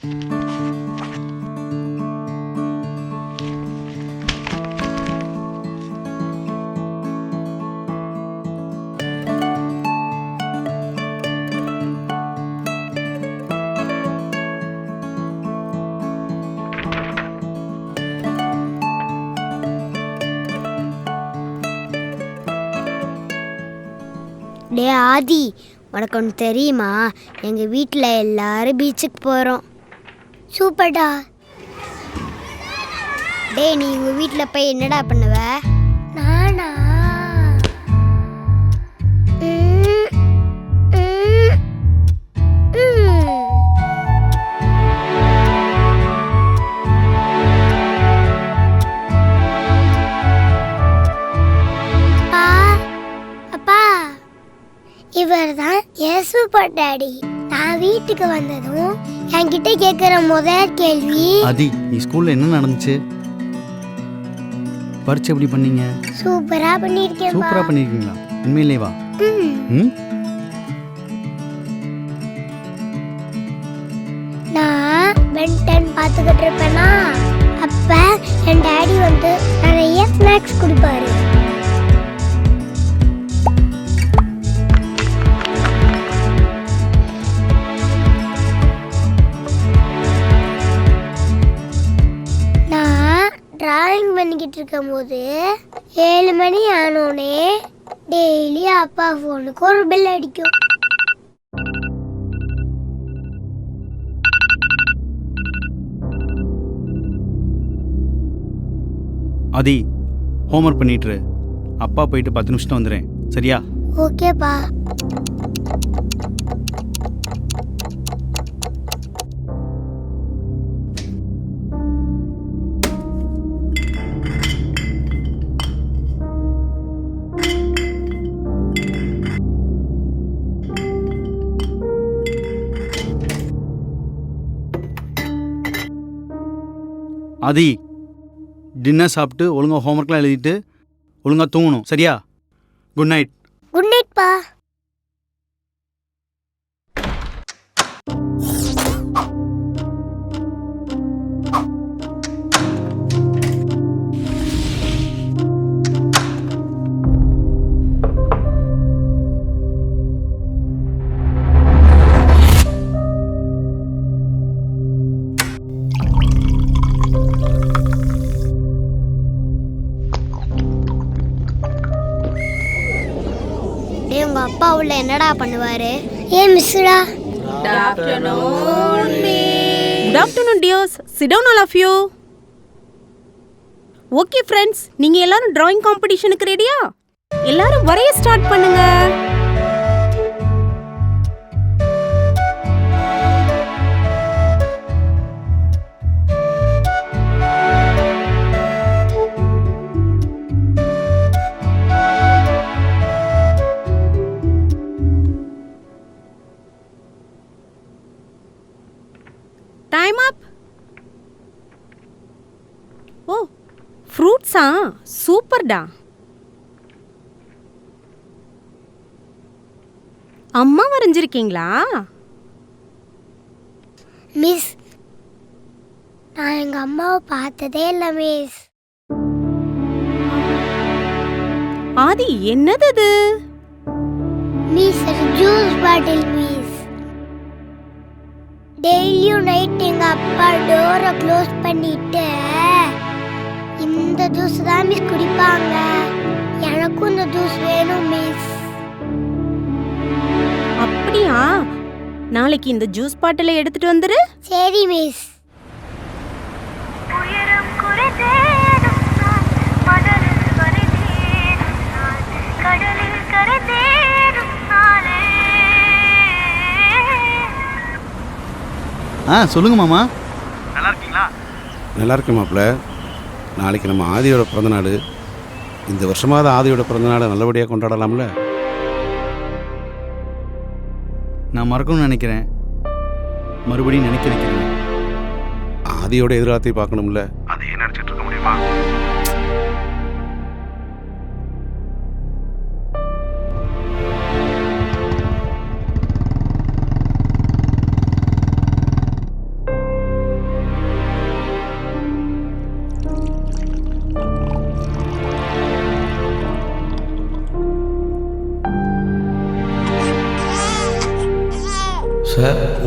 டே ஆதி, உனக்கு ஒன்று தெரியுமா? எங்கள் வீட்டில் எல்லாரும் பீச்சுக்கு போகிறோம். சூப்பர்டா. டே, நீ உங்கள் வீட்டில் போய் என்னடா பண்ணுவ? நானா? இவர் தான் என் சூப்பர் டாடி. நான் வீட்டுக்கு வந்ததும் என்கிட்ட கேட்குற முதல் கேள்வி, ஆதி, நீ ஸ்கூல்ல என்ன நடந்துச்சு? பரீட்சை எப்படி பண்ணீங்க? சூப்பரா பண்ணிருக்கேன். சூப்பரா பண்ணிருக்கீங்களா? உண்மையிலே வா. நான் பென்டன் பார்த்துக்கிட்டு இருப்பேனா, அப்ப என் டாடி வந்து நிறைய ஸ்நாக்ஸ் கொடுப்பாரு. டிராயிங் பண்ணிக்கிட்டு இருக்கும் போது 7 மணி ஆனோடனே டெய்லி அப்பா ஃபோனுக்கு ஒரு பெல் அடிக்கும். ஆதி, ஹோம்ஒர்க் பண்ணிட்டு அப்பா போயிட்டு 10 நிமிஷம் வந்துடுறேன், சரியா? ஓகேப்பா. ஆதி, டின்னர் சாப்பிட்டு ஒழுங்காக ஹோம்ஒர்க்லாம் எழுதிட்டு ஒழுங்காக தூங்கணும், சரியா? Good night. குட் நைட்ப்பா. உங்க அப்பா உள்ள என்னடா பண்ணுவாரு? மிஸ்டா. Good afternoon, miss. Good afternoon, dears. Sit down, all of you. Okay, friends. நீங்க எல்லாரும் drawing competitionக்கு ரெடியா? எல்லாரும் வரைய ஸ்டார்ட் பண்ணுங்க. Time up. Oh, fruits super da. அம்மா வரைஞ்சிருக்கீங்களா? மிஸ், நான் எங்க அம்மாவை பார்த்ததே இல்லை மிஸ். ஆதி, என்னது இது? Miss, juice bottle miss. டெய்லியும் நைட் எங்க அப்பா டோரை க்ளோஸ் பண்ணிட்டு இந்த ஜூஸ் தான் மிஸ் குடிப்பாங்க. எனக்கும் இந்த ஜூஸ் வேணும் மிஸ். அப்படியா? நாளைக்கு இந்த ஜூஸ் பாட்டிலை எடுத்துட்டு வந்துரு. சரி மிஸ். சொல்லுங்க மாமா. நல்லா இருக்கீங்களா? நல்லா இருக்கு மாப்பிள்ள. நாளைக்கு நம்ம ஆதியோட பிறந்தநாள். இந்த வருஷமாவது ஆதியோட பிறந்தநாளை நல்லபடியாக கொண்டாடலாம்ல? நான் மறக்கணும்னு நினைக்கிறேன், மறுபடியும் நினைக்க வைக்கிறேன். ஆதியோட எதிர்காலத்தை பார்க்கணும்ல? அதையே நினச்சிட்டு இருக்க முடியுமா?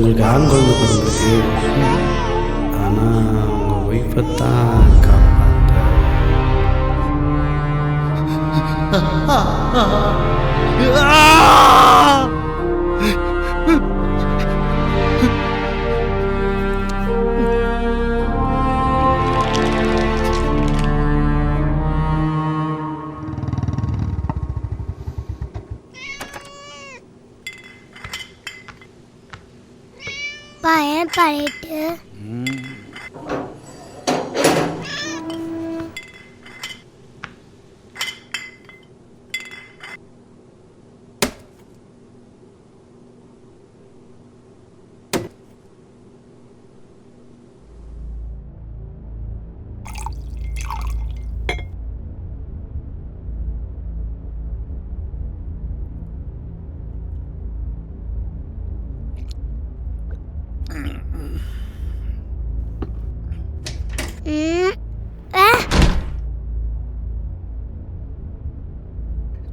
உங்களுக்கு ஆண் குழந்தை பிறந்திருக்கு. ஆனால் உங்கள் ஒய்ஃபை தான் காப்பாற்ற. பா ஏன் பாட்டு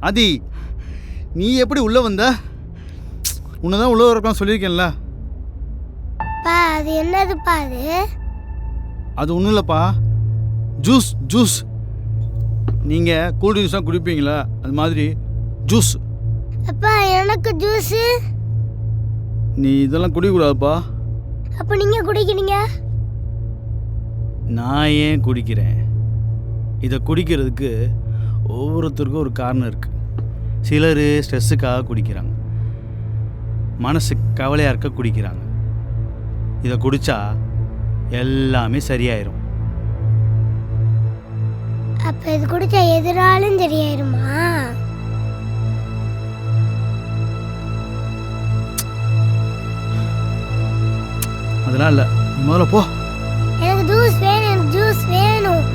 ஆதி, நீ எப்படி உள்ளே வந்த? உன்னை தான் உள்ளே இருக்கலாம் சொல்லியிருக்கேன்ல. பா அது என்னதுப்பா அது? அது ஒன்றும் இல்லைப்பா, ஜூஸ் ஜூஸ். நீங்கள் கூல் ட்ரிங்க்ஸ்லாம் குடிப்பீங்களா, அது மாதிரி ஜூஸ். அப்பா எனக்கு ஜூஸு. நீ இதெல்லாம் குடிக்கக்கூடாதுப்பா. அப்போ நீங்கள் குடிக்கிறீங்க? நான் ஏன் குடிக்கிறேன்? இதை குடிக்கிறதுக்கு ஒவ்வொருத்தருக்கும் ஒரு காரணம் இருக்குது. சிலர் ஸ்ட்ரெஸ்ஸுக்காக குடிக்கிறாங்க, மனசு கவலையாக இருக்க குடிக்கிறாங்க. இதை குடித்தா எல்லாமே சரியாயிரும். அப்போ இது குடிச்சா எதிராலும் சரியாயிருமா? அதெல்லாம் இல்லை, நீ முதல்ல போ. எனக்கு ஜூஸ் வேணும், எனக்கு ஜூஸ் வேணும்.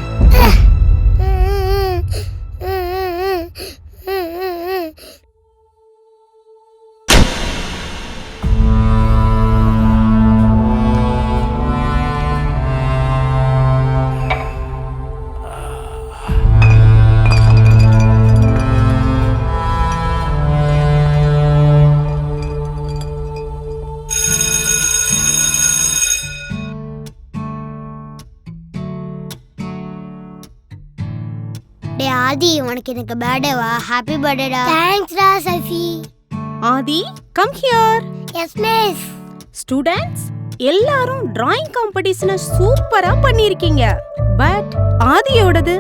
டே ஆதி, உனக்கு எனக்கு பர்த்டேவா? ஹாப்பி பர்த்டேடா. தேங்க்ஸ் டா Safi. Aadhi, come here. Yes miss. Students எல்லாரும் டிராயிங் காம்படிஷனை சூப்பரா பண்ணிருக்கீங்க. பட் ஆதியோடது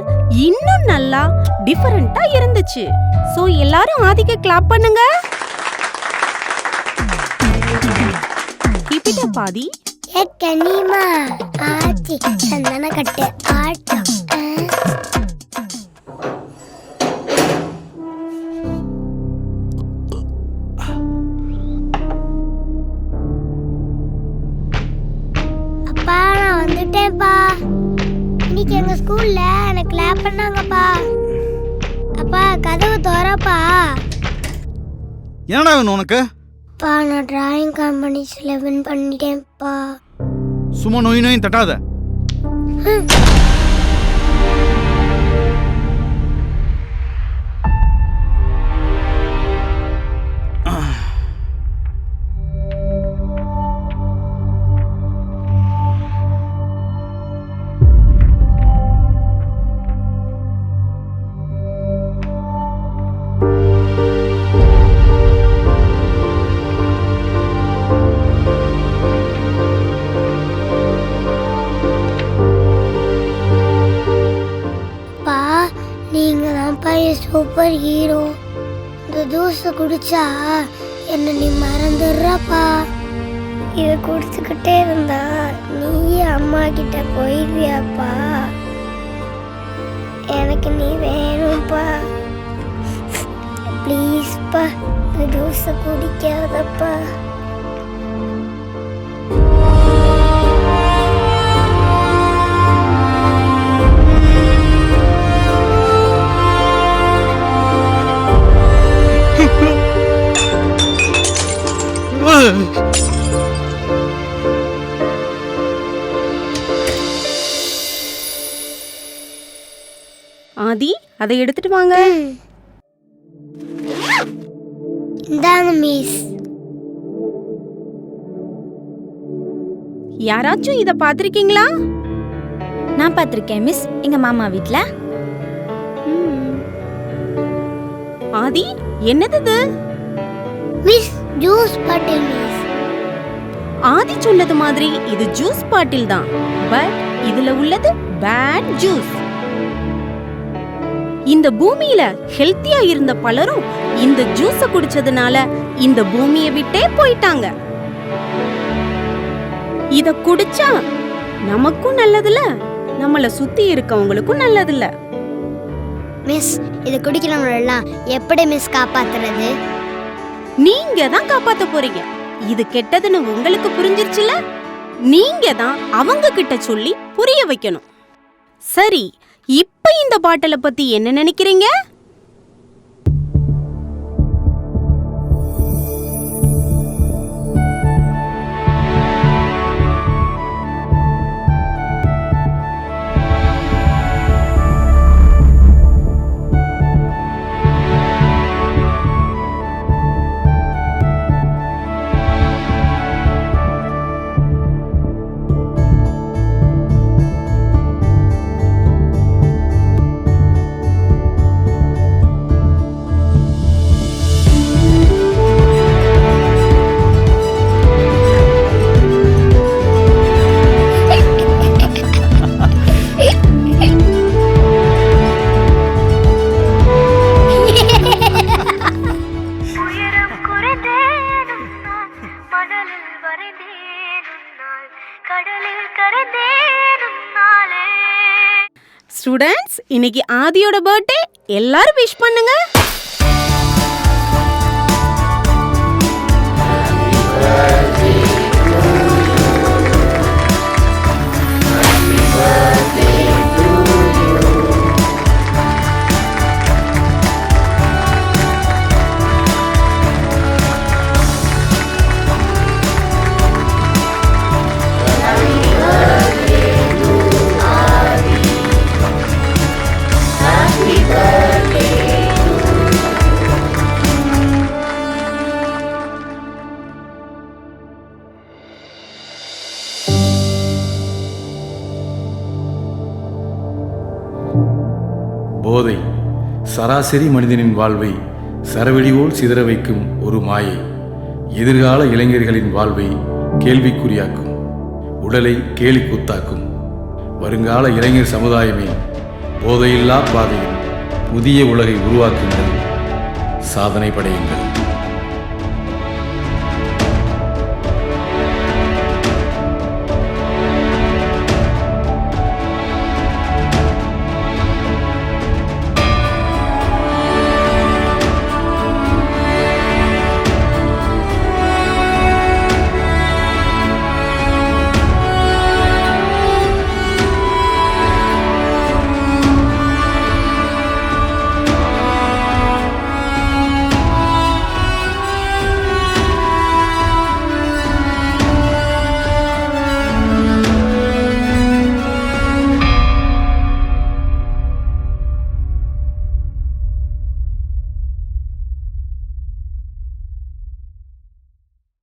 இன்னும் நல்லா டிஃபரெண்டா இருந்துச்சு. சோ எல்லாரும் ஆதிக்கு கிளாப் பண்ணுங்க. கீப் இட் அப் ஆதி. ஏ கனிமா ஆச்சி சந்தன கட்டு ஆட்டம். அப்பா நான் வந்துட்டேன்ப்பா. இன்னைக்கு எங்க ஸ்கூல்ல எனக்கு கிளாப் பண்ணாங்கப்பா. அப்பா கதவு திறப்பா. என்னடா வேணும் உனக்கு? அப்பா நான் டிராயிங் காம்படிஷன்ல வின் பண்ணிட்டேன்ப்பா. சும்மா நோய் நோயும் தட்டாத. நீங்க தான்ப்பா சூப்பர் ஹீரோ. இந்த ஜூஸ் குடிச்சா என்ன நீ மறந்துடுறப்பா. இதை குடிச்சுக்கிட்டே இருந்தா நீ அம்மா கிட்ட போயிடுவியாப்பா. எனக்கு நீ வேணும்ப்பா. ப்ளீஸ்ப்பா இந்த ஜூஸை குடிக்காதப்பா. ஆதி, அதை எடுத்துட்டு வாங்க. இந்தாங்க மிஸ். யாராச்சும் இத பாத்திருக்கீங்களா? நான் பார்த்திருக்கேன் மிஸ், எங்க மாமா வீட்ல. ஆதி, என்னது இது? Miss juice bottle miss. Aadhi சொன்னது மாதிரி இது ஜூஸ் பாட்டில் தான், பட் இதுல உள்ளது பேட் ஜூஸ். இந்த பூமியில ஹெல்த்தியா இருந்த பலரும் இந்த ஜூஸ குடிச்சதுனால இந்த பூமியை விட்டே போயிட்டாங்க. இத குடிச்சா நமக்கும் நல்லதில்ல, நம்மள சுத்தி இருக்கவங்களுக்கும் நல்லதில்ல. மிஸ் இது குடிக்கிறவங்களெல்லாம் எப்படி மிஸ் காப்பாத்துறது? நீங்க தான் காப்பாத்த போறீங்க. இது கெட்டதுன்னு உங்களுக்கு புரிஞ்சிருச்சுல, நீங்க தான் அவங்க கிட்ட சொல்லி புரிய வைக்கணும். சரி, இப்ப இந்த பாட்டில பத்தி என்ன நினைக்கிறீங்க? ஸ்டூடண்ட்ஸ், இன்னைக்கு ஆதியோட பர்த்டே, எல்லாரும் விஷ் பண்ணுங்க. போதை சராசரி மனிதனின் வாழ்வை சரவெடிவோல் சிதற வைக்கும் ஒரு மாயை. எதிர்கால இளைஞர்களின் வாழ்வை கேள்விக்குறியாக்கும், உடலை கேலிக்கூத்தாக்கும். வருங்கால இளைஞர் சமுதாயமே, போதையில்லா பாதையில் புதிய உலகை உருவாக்குங்கள், சாதனை படையுங்கள்.